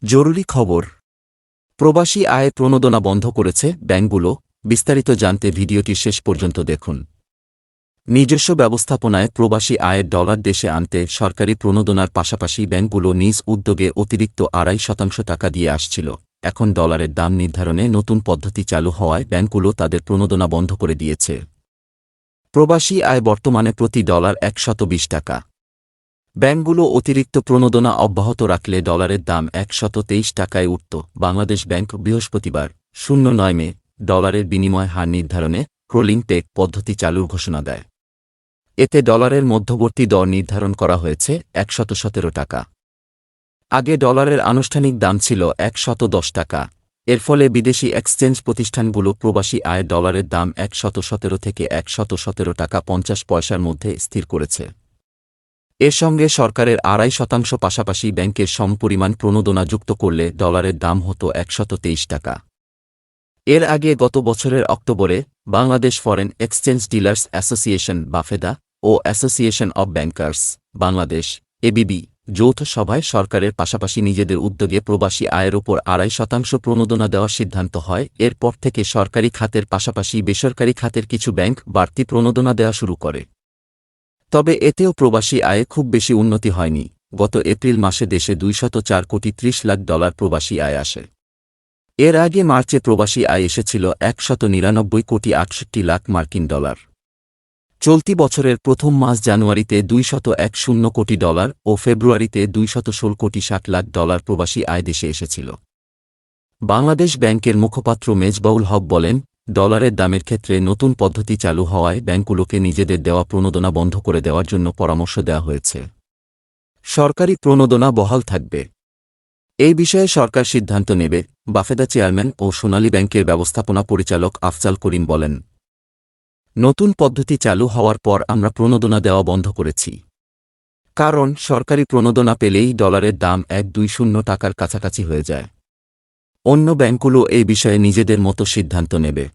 জরুরি খবর। প্রবাসী আয় প্রণোদনা বন্ধ করেছে ব্যাংকগুলো। বিস্তারিত জানতে ভিডিওটি শেষ পর্যন্ত দেখুন। নিজস্ব ব্যবস্থাপনায় প্রবাসী আয়ের ডলার দেশে আনতে সরকারি প্রণোদনার পাশাপাশি ব্যাংকগুলো নিজ উদ্যোগে অতিরিক্ত 2.5% টাকা দিয়ে আসছিল। এখন ডলারের দাম নির্ধারণে নতুন পদ্ধতি চালু হওয়ায় ব্যাংকগুলো তাদের প্রণোদনা বন্ধ করে দিয়েছে। প্রবাসী আয় বর্তমানে প্রতি ডলার 120 টাকা। ব্যাংকগুলো অতিরিক্ত প্রণোদনা অব্যাহত রাখলে ডলারের দাম 123 টাকায় উঠত। বাংলাদেশ ব্যাংক বৃহস্পতিবার 09 মে ডলারের বিনিময় হার নির্ধারণে ক্রলিং পেগ পদ্ধতি চালুর ঘোষণা দেয়। এতে ডলারের মধ্যবর্তী দর নির্ধারণ করা হয়েছে 117 টাকা। আগে ডলারের আনুষ্ঠানিক দাম ছিল 110 টাকা। এর ফলে বিদেশি এক্সচেঞ্জ প্রতিষ্ঠানগুলো প্রবাসী আয় ডলারের দাম 117 থেকে 117 টাকা 50 পয়সার মধ্যে স্থির করেছে। এর সঙ্গে সরকারের 2.5% পাশাপাশি ব্যাংকের সমপরিমাণ প্রণোদনা যুক্ত করলে ডলারের দাম হতো 123 টাকা। এর আগে গত বছরের অক্টোবরে Bangladesh foreign exchange dealers association BAFEDA ও association of bankers Bangladesh ABB যৌথ সভায় সরকারের পাশাপাশি নিজেদের উদ্যোগে প্রবাসী আয়ের ওপর 2.5% প্রণোদনা দেওয়ার সিদ্ধান্ত হয়। এরপর থেকে সরকারি খাতের পাশাপাশি বেসরকারি খাতের কিছু ব্যাংক বাড়তি প্রণোদনা দেওয়া শুরু করে। তবে এতেও প্রবাসী আয়ে খুব বেশি উন্নতি হয়নি। গত এপ্রিল মাসে দেশে 204 কোটি 30 লাখ ডলার প্রবাসী আয় আসে। এর আগে মার্চে প্রবাসী আয় এসেছিল 199 কোটি 68 লাখ মার্কিন ডলার। চলতি বছরের প্রথম মাস জানুয়ারিতে 210 কোটি ডলার ও ফেব্রুয়ারিতে 216 কোটি 60 লাখ ডলার প্রবাসী আয় দেশে এসেছিল। বাংলাদেশ ব্যাংকের মুখপাত্র মেজবাউল হক বলেন, ডলারের দামের ক্ষেত্রে নতুন পদ্ধতি চালু হওয়ায় ব্যাংকগুলোকে নিজেদের দেওয়া প্রণোদনা বন্ধ করে দেওয়ার জন্য পরামর্শ দেওয়া হয়েছে। সরকারি প্রণোদনা বহাল থাকবে। এই বিষয়ে সরকার সিদ্ধান্ত নেবে। বাফেদা চেয়ারম্যান ও সোনালী ব্যাংকের ব্যবস্থাপনা পরিচালক আফজাল করিম বলেন, নতুন পদ্ধতি চালু হওয়ার পর আমরা প্রণোদনা দেওয়া বন্ধ করেছি। কারণ সরকারি প্রণোদনা পেলেই ডলারের দাম 120 টাকার কাছাকাছি হয়ে যায়। অন্য ব্যাংকগুলো এই বিষয়ে নিজেদের মতো সিদ্ধান্ত নেবে।